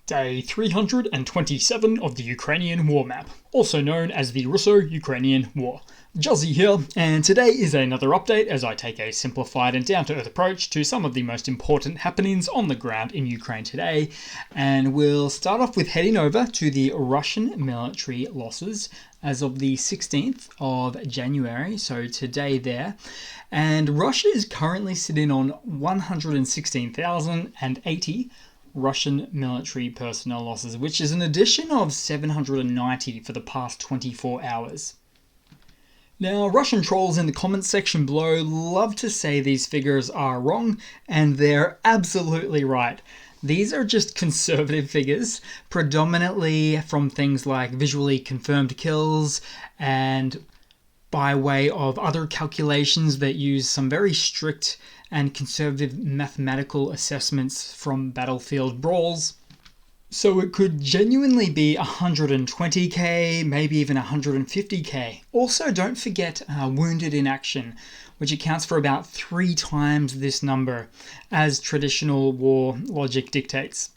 Day 327 of the Ukrainian War Map, also known as the Russo-Ukrainian War. Juzzy here, and today is another update as I take a simplified and down-to-earth approach to some of the most important happenings on the ground in Ukraine today, and we'll start off with heading over to the Russian military losses as of the 16th of January, so today there, and Russia is currently sitting on 116,080 Russian military personnel losses, which is an addition of 790 for the past 24 hours. Now, Russian trolls in the comments section below love to say these figures are wrong, and they're absolutely right. These are just conservative figures, predominantly from things like visually confirmed kills and by way of other calculations that use some very strict and conservative mathematical assessments from battlefield brawls. So it could genuinely be 120k, maybe even 150k. Also, don't forget wounded in action, which accounts for about 3 times this number, as traditional war logic dictates.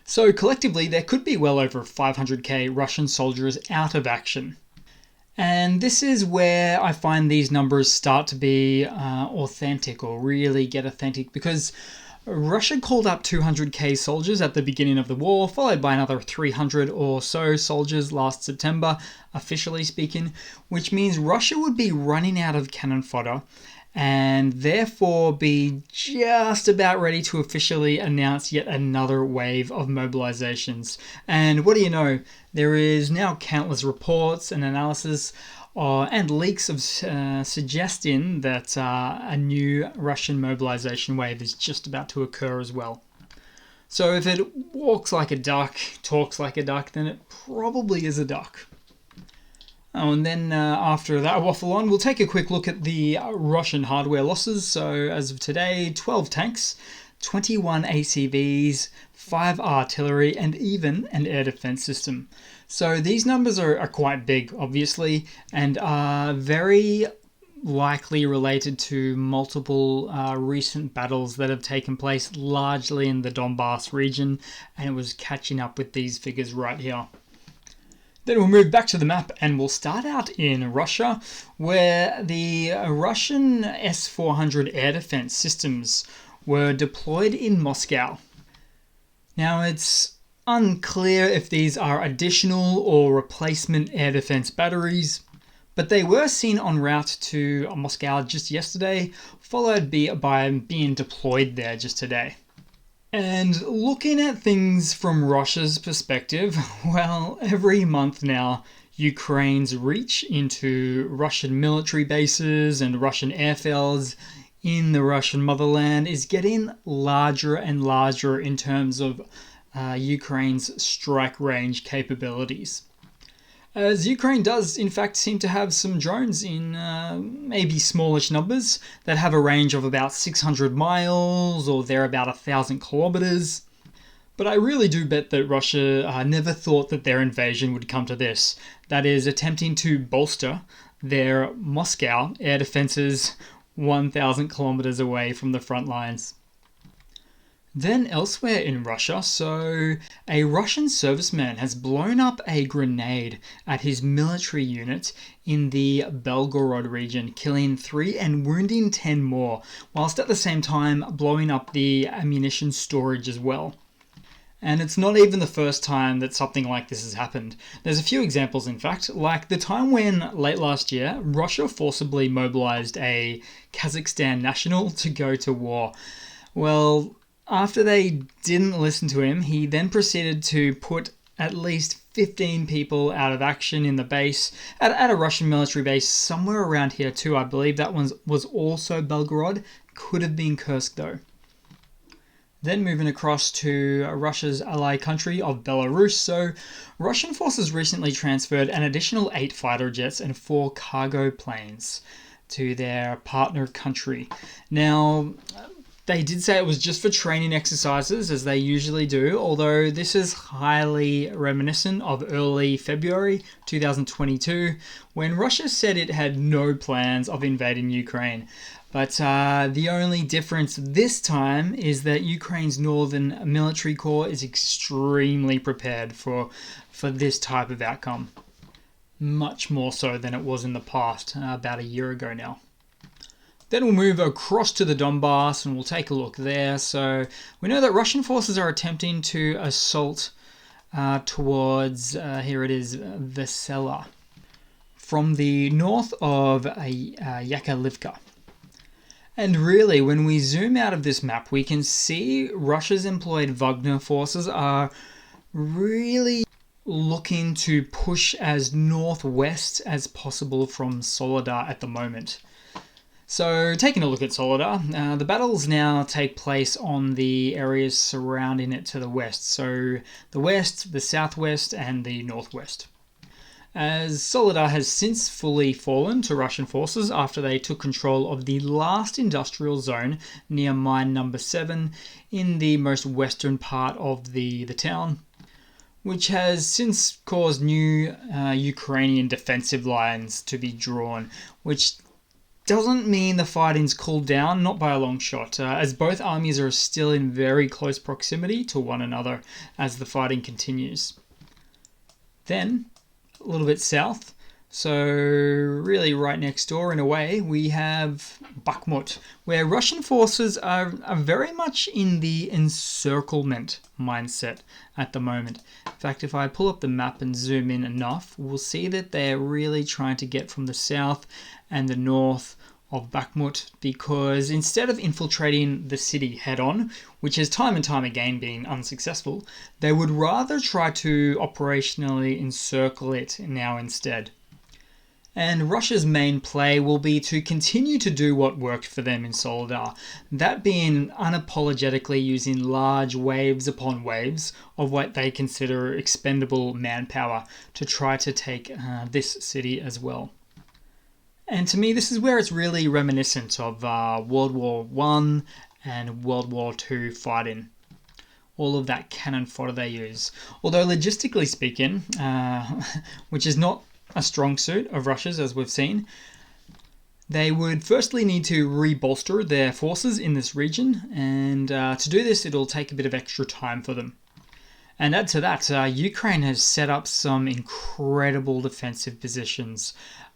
So collectively, there could be well over 500k Russian soldiers out of action. And this is where I find these numbers start to be authentic, or really get authentic, because Russia called up 200k soldiers at the beginning of the war, followed by another 300 or so soldiers last September, officially speaking, which means Russia would be running out of cannon fodder and therefore be just about ready to officially announce yet another wave of mobilizations. And what do you know, there is now countless reports and analysis and leaks of suggesting that a new Russian mobilization wave is just about to occur as well. So if it walks like a duck, talks like a duck, then it probably is a duck. Oh, and then after that waffle on, we'll take a quick look at the Russian hardware losses. So as of today, 12 tanks, 21 ACVs, 5 artillery, and even an air defense system. So these numbers are quite big, obviously, and are very likely related to multiple recent battles that have taken place largely in the Donbass region, and it was catching up with these figures right here. Then we'll move back to the map and we'll start out in Russia, where the Russian S-400 air defense systems were deployed in Moscow. Now, it's unclear if these are additional or replacement air defense batteries, but they were seen en route to Moscow just yesterday, followed by being deployed there just today. And looking at things from Russia's perspective, well, every month now, Ukraine's reach into Russian military bases and Russian airfields in the Russian motherland is getting larger and larger in terms of Ukraine's strike range capabilities. As Ukraine does, in fact, seem to have some drones in maybe smallish numbers that have a range of about 600 miles or they're about 1,000 kilometers. But I really do bet that Russia never thought that their invasion would come to this. That is, attempting to bolster their Moscow air defenses 1,000 kilometers away from the front lines. Then elsewhere in Russia, so a Russian serviceman has blown up a grenade at his military unit in the Belgorod region, killing 3 and wounding 10 more, whilst at the same time blowing up the ammunition storage as well. And it's not even the first time that something like this has happened. There's a few examples, in fact, like the time when, late last year, Russia forcibly mobilized a Kazakhstan national to go to war. Well, after they didn't listen to him, he then proceeded to put at least 15 people out of action in the base, at a Russian military base somewhere around here too. I believe that one was also Belgorod. Could have been Kursk though. Then moving across to Russia's ally country of Belarus. So Russian forces recently transferred an additional 8 fighter jets and 4 cargo planes to their partner country. Now, They did say it was just for training exercises, as they usually do, although this is highly reminiscent of early February 2022, when Russia said it had no plans of invading Ukraine. But the only difference this time is that Ukraine's northern military corps is extremely prepared for this type of outcome. Much more so than it was in the past, about a year ago now. Then we'll move across to the Donbass and we'll take a look there. So we know that Russian forces are attempting to assault towards, here it is, Vesela, from the north of Yakovlivka. And really, when we zoom out of this map, we can see Russia's employed Wagner forces are really looking to push as northwest as possible from Soledar at the moment. So, taking a look at Soledar, the battles now take place on the areas surrounding it to the west. So, the west, the southwest, and the northwest. As Soledar has since fully fallen to Russian forces after they took control of the last industrial zone near mine number 7 in the most western part of the town, which has since caused new Ukrainian defensive lines to be drawn, which doesn't mean the fighting's cooled down, not by a long shot, as both armies are still in very close proximity to one another as the fighting continues. Then, a little bit south, so really right next door in a way, we have Bakhmut, where Russian forces are very much in the encirclement mindset at the moment. In fact, if I pull up the map and zoom in enough, we'll see that they're really trying to get from the south and the north of Bakhmut, because instead of infiltrating the city head-on, which has time and time again been unsuccessful, they would rather try to operationally encircle it now instead. And Russia's main play will be to continue to do what worked for them in Soledar, that being unapologetically using large waves upon waves of what they consider expendable manpower to try to take this city as well. And to me, this is where it's really reminiscent of World War I and World War II fighting. All of that cannon fodder they use. Although logistically speaking, which is not a strong suit of Russia's as we've seen, they would firstly need to rebolster their forces in this region, and to do this it'll take a bit of extra time for them. And add to that, Ukraine has set up some incredible defensive positions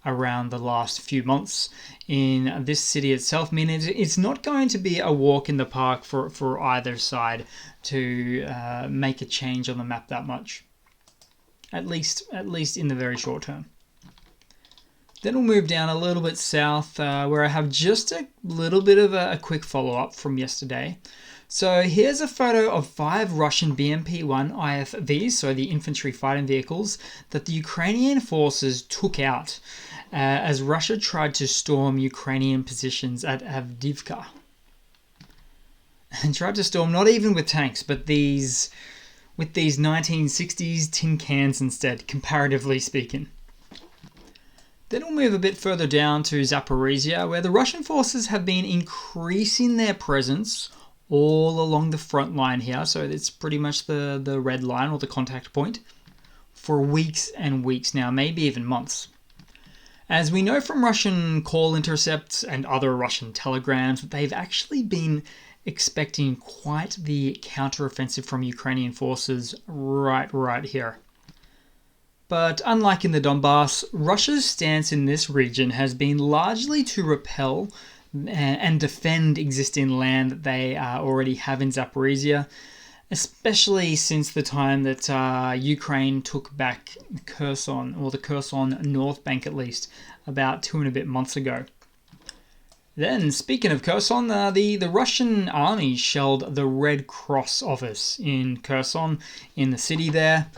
around the last few months in this city itself. I mean, it's not going to be a walk in the park for either side to make a change on the map that much. At least in the very short term. Then we'll move down a little bit south where I have just a little bit of a quick follow-up from yesterday. So here's a photo of 5 Russian BMP-1 IFVs, so the infantry fighting vehicles, that the Ukrainian forces took out as Russia tried to storm Ukrainian positions at Avdiivka. And tried to storm not even with tanks, but with these 1960s tin cans instead, comparatively speaking. Then we'll move a bit further down to Zaporizia, where the Russian forces have been increasing their presence all along the front line here, so it's pretty much the red line or the contact point, for weeks and weeks now, maybe even months. As we know from Russian call intercepts and other Russian telegrams, they've actually been expecting quite the counteroffensive from Ukrainian forces right here. But unlike in the Donbass, Russia's stance in this region has been largely to repel and defend existing land that they already have in Zaporizia, especially since the time that Ukraine took back Kherson, or the Kherson North Bank at least, about 2 and a bit months ago. Then, speaking of Kherson, the Russian army shelled the Red Cross office in Kherson, in the city there.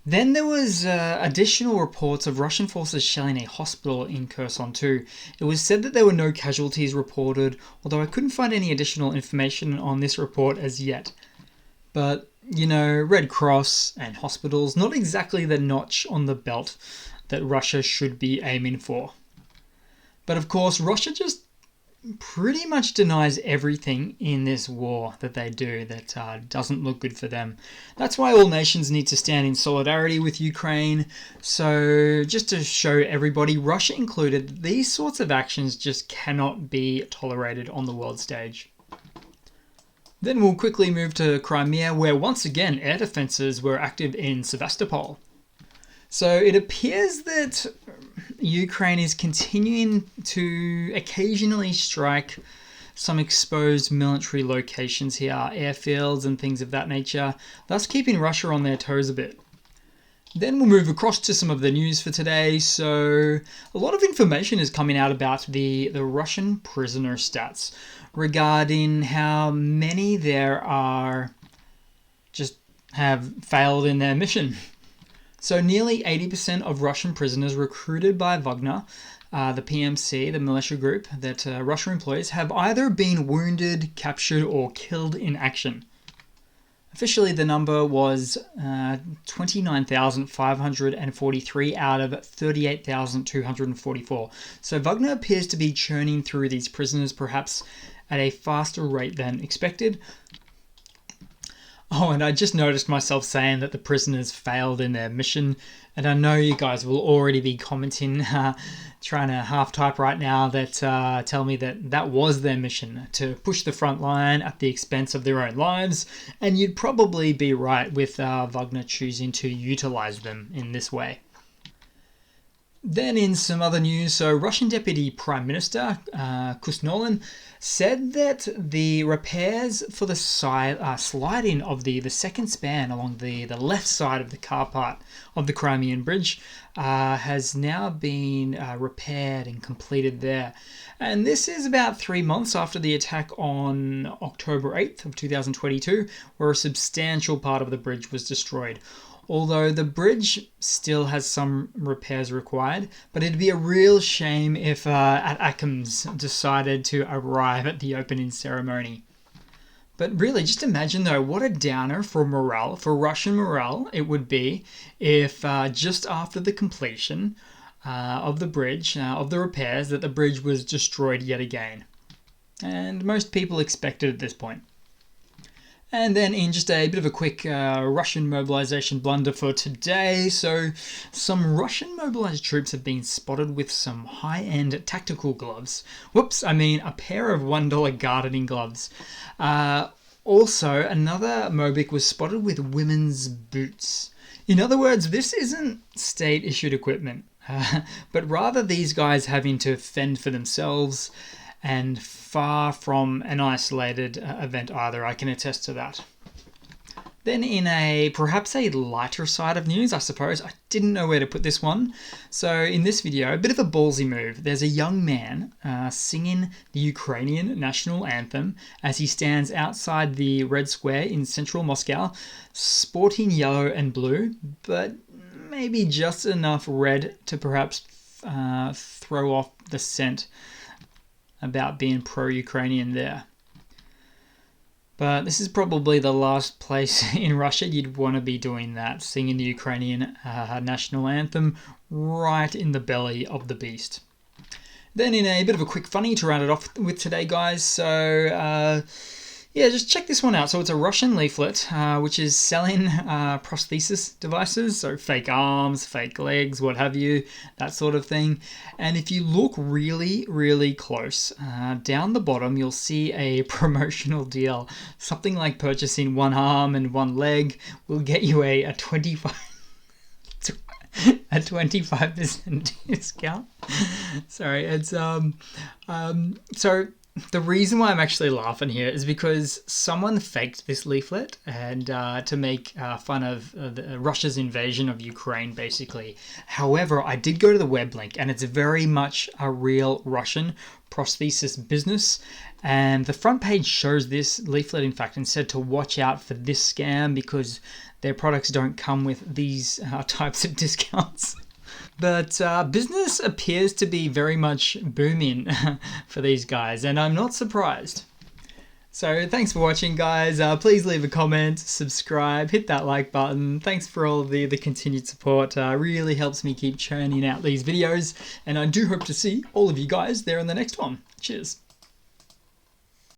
Then there was additional reports of Russian forces shelling a hospital in Kherson too. It was said that there were no casualties reported, although I couldn't find any additional information on this report as yet. But, you know, Red Cross and hospitals, not exactly the notch on the belt that Russia should be aiming for. But of course, Russia just pretty much denies everything in this war that they do that doesn't look good for them. That's why all nations need to stand in solidarity with Ukraine. So just to show everybody, Russia included, these sorts of actions just cannot be tolerated on the world stage. Then we'll quickly move to Crimea, where once again air defences were active in Sevastopol. So it appears that Ukraine is continuing to occasionally strike some exposed military locations here, airfields and things of that nature, thus keeping Russia on their toes a bit. Then we'll move across to some of the news for today. So a lot of information is coming out about the Russian prisoner stats regarding how many there are just have failed in their mission. So nearly 80% of Russian prisoners recruited by Wagner, the PMC, the militia group that Russia employs, have either been wounded, captured, or killed in action. Officially, the number was 29,543 out of 38,244. So Wagner appears to be churning through these prisoners perhaps at a faster rate than expected. Oh, and I just noticed myself saying that the prisoners failed in their mission, and I know you guys will already be commenting, trying to half-type right now that tell me that that was their mission, to push the front line at the expense of their own lives, and you'd probably be right with Wagner choosing to utilize them in this way. Then in some other news, so Russian Deputy Prime Minister Kusnolin said that the repairs for the sliding of the second span along the left side of the car part of the Crimean Bridge has now been repaired and completed there. And this is about 3 months after the attack on October 8th of 2022, where a substantial part of the bridge was destroyed. Although the bridge still has some repairs required, but it'd be a real shame if ATACMS decided to arrive at the opening ceremony. But really, just imagine though, what a downer for morale, for Russian morale, it would be if just after the completion of the bridge, of the repairs, that the bridge was destroyed yet again. And most people expected at this point. And then in just a bit of a quick Russian mobilization blunder for today. So some Russian mobilized troops have been spotted with some high-end tactical gloves. Whoops, I mean a pair of $1 gardening gloves. Also, another Mobic was spotted with women's boots. In other words, this isn't state-issued equipment, but rather these guys having to fend for themselves, and far from an isolated event either, I can attest to that. Then in perhaps a lighter side of news, I suppose, I didn't know where to put this one. So in this video, a bit of a ballsy move. There's a young man singing the Ukrainian national anthem as he stands outside the Red Square in central Moscow, sporting yellow and blue, but maybe just enough red to perhaps throw off the scent about being pro-Ukrainian there. But this is probably the last place in Russia you'd want to be doing that, singing the Ukrainian national anthem right in the belly of the beast. Then in a bit of a quick funny to round it off with today, guys, so yeah, just check this one out. So it's a Russian leaflet which is selling prosthesis devices, so fake arms, fake legs, what have you, that sort of thing. And if you look really, really close, down the bottom, you'll see a promotional deal. Something like purchasing one arm and one leg will get you a 25% discount. Sorry, it's so the reason why I'm actually laughing here is because someone faked this leaflet and to make fun of Russia's invasion of Ukraine, basically. However, I did go to the web link, and it's very much a real Russian prosthesis business. And the front page shows this leaflet, in fact, and said to watch out for this scam because their products don't come with these types of discounts. But business appears to be very much booming for these guys, and I'm not surprised. So thanks for watching, guys. Please leave a comment, subscribe, hit that like button. Thanks for all the continued support. Really helps me keep churning out these videos, and I do hope to see all of you guys there in the next one. Cheers.